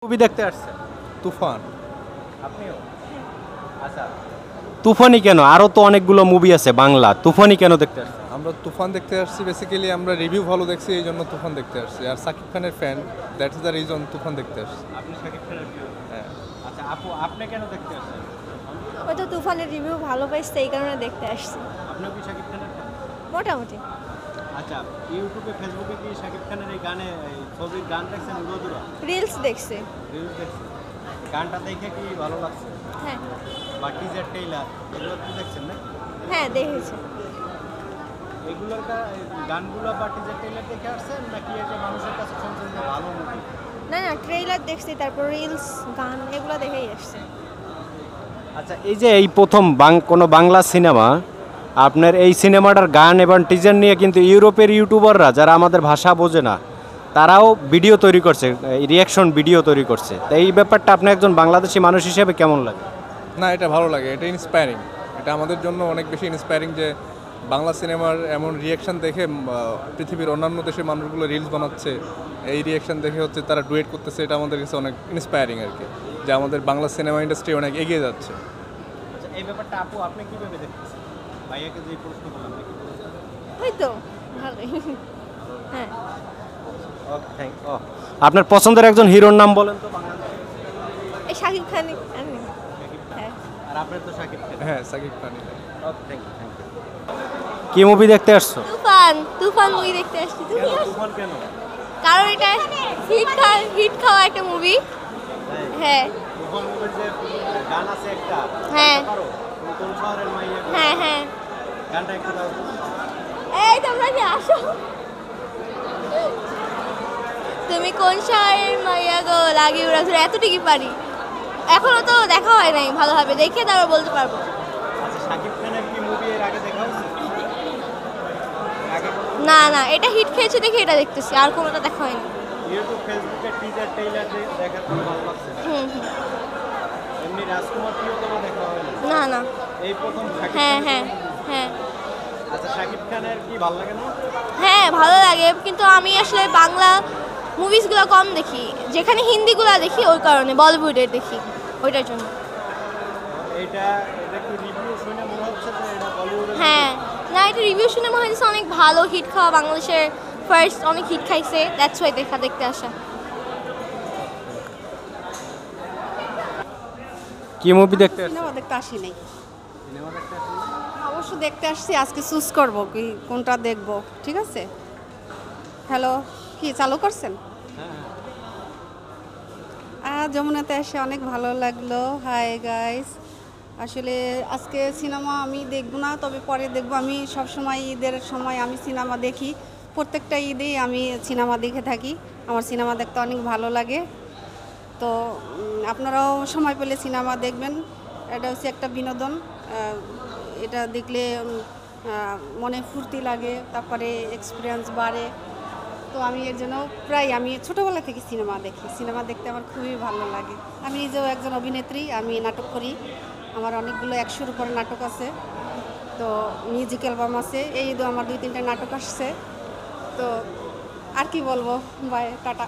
Movie দেখতে আসছেন? তুফান। আপনিও? আচ্ছা, তুফানি কেন? আরো তো অনেকগুলো মুভি আছে বাংলা, তুফানি কেন দেখতে আসছেন? আমরা তুফান দেখতে আসছি, বেসিক্যালি আমরা রিভিউ ভালো দেখছি এই জন্য তুফান দেখতে আসছি। আর সাকিব খানের ফ্যান, দ্যাটস দ্য রিজন তুফান দেখতে আসছি। আপনি শাকিব খানের প্রিয়? হ্যাঁ। আচ্ছা আপু, আপনি কেন দেখতে আসছেন? ওই তো তুফানের রিভিউ ভালো পাইছে এই কারণে দেখতে আসছি আপনিও কি শাকিব খানের fan? মোটামুটি। আচ্ছা, ইউটিউবে ফেসবুকে কি শাকিব খানের এই গানে এই ছবির গান দেখছেন? উড়োদুরা রিলস দেখছে। রিলস দেখছেন? গানটা দেখে কি ভালো লাগছে? হ্যাঁ বা টিজার টেইলার এগুলো কি দেখছেন না? হ্যাঁ দেখেছে। এগুলোর গানগুলো বা টিজার টেইলার দেখে আসছেন নাকি এই যে মানুষের কাছে শুনছেন যে ভালো মুভি? না না ট্রেইলার দেখছি, তারপর রিলস গান এগুলো দেখেই আসছে। আচ্ছা, এই যে এই প্রথম কোনো বাংলা সিনেমা, আপনার এই সিনেমাটার গান এবং টিজার নিয়ে কিন্তু ইউরোপের ইউটিউবাররা যারা আমাদের ভাষা বোঝে না তারাও ভিডিও তৈরি করছে, রিয়াকশন ভিডিও তৈরি করছে। তো এই ব্যাপারটা আপনি একজন বাংলাদেশি মানুষ হিসেবে কেমন লাগে? না, এটা ভালো লাগে, এটা ইন্সপায়ারিং। এটা আমাদের জন্য অনেক বেশি ইন্সপায়ারিং যে বাংলা সিনেমার এমন রিয়াকশন দেখে পৃথিবীর অন্যান্য দেশের মানুষগুলো রিলস বানাচ্ছে, এই রিয়াকশন দেখে হচ্ছে তারা ডুয়েট করতেছে। এটা আমাদের কাছে অনেক ইন্সপায়ারিং আর কি, যে আমাদের বাংলা সিনেমা ইন্ডাস্ট্রি অনেক এগিয়ে যাচ্ছে। আচ্ছা, এই ব্যাপারটা আপু আপনি কিভাবে দেখতেছেন? ভাইয়াকে যে প্রশ্ন করলাম নাকি? ওই তো ভালোই। হ্যাঁ ওকে, থ্যাংক ইউ। আপনার পছন্দের একজন হিরোর নাম বলেন তো বাংলাদেশে? এই শাকিব খান আমি। হ্যাঁ আর আপনার তো শাকিব খান। হ্যাঁ, সাকিব খান। ওকে, থ্যাংক ইউ। কি মুভি দেখতে আসছো? তুফান মুভি দেখতে আসছি। তুমি আসছো? তুফান কেন? কারণ এটা হিট খাওয়া একটা মুভি। হ্যাঁ তুফান মুভির যে গান আছে একটা, হ্যাঁ পারো? তুমি কোন শহরের মাইয়া? হ্যাঁ হ্যাঁ গানটা একটু দাও। এই তোমরা কি আসো? তুমি কোন শহরের মাইয়া গো লাগি উড়া ধরে এতটুকুই পারি। এখনো তো দেখা হয় নাই ভালোভাবে, দেখে তারপর বলতে পারবো। আচ্ছা, শাকিব খানের কি মুভি এর আগে দেখা হয়েছে? আগে না না এটা হিট খেয়েছে দেখে এটা দেখতেছি, আর কোনোটা দেখা হয়নি। ইউটিউব ফেসবুকে টিজার টেইলার দেখার পর ভালো লাগছে না? হুম হুম এমনি রাজকুমার প্রিয়তমা দেখা হয় না? না না এই প্রথম শাকিব হ্যাঁ খানের হ্যাঁ ছবি? হ্যাঁ আচ্ছা, শাকিব খানের কি ভালো লাগে না? হ্যাঁ ভালো লাগে, কিন্তু আমি আসলে বাংলা মুভিসগুলো কম দেখি, যেখানে হিন্দিগুলো দেখি ওই কারণে, বলিউডের দেখি ওইটার জন্য। এটা এটা কি রিভিউ শুনে মনে হচ্ছে যে এটা বলিউডের? হ্যাঁ না এটা রিভিউ শুনে মনে হয়েছে অনেক ভালো হিট খাওয়া, বাংলাদেশের ফার্স্ট অনেক হিট খাইছে, দ্যাটস ওয়াই দেখতে আসা। কি মুভি দেখতে আসছে? সিনেমা দেখতে আসি নাই, সিনেমা দেখতে আসছে? অবশ্য দেখতে আসছি। আজকে চুজ করব কি কোনটা দেখব, ঠিক আছে। হ্যালো, কি চালু করছেন? যমুনাতে এসে অনেক ভালো লাগলো। হাই গাইস, আসলে আজকে সিনেমা আমি দেখব না, তবে পরে দেখব। আমি সব সময় ঈদের সময় আমি সিনেমা দেখি, প্রত্যেকটা ঈদেই আমি সিনেমা দেখে থাকি। আমার সিনেমা দেখতে অনেক ভালো লাগে। তো আপনারাও সময় পেলে সিনেমা দেখবেন, এটা হচ্ছে একটা বিনোদন। এটা দেখলে মনে ফুর্তি লাগে, তারপরে এক্সপিরিয়েন্স বাড়ে। তো আমি এর জন্য আমি ছোটোবেলা থেকে সিনেমা দেখি, সিনেমা দেখতে আমার খুবই ভালো লাগে। আমি নিজেও একজন অভিনেত্রী, আমি নাটক করি, আমার অনেকগুলো 100-র উপরে নাটক আছে। তো মিউজিক অ্যালবাম আছে, এই ঈদও আমার 2-3টা নাটক আসছে। তো আর কি বলবো, বাই, টাটা।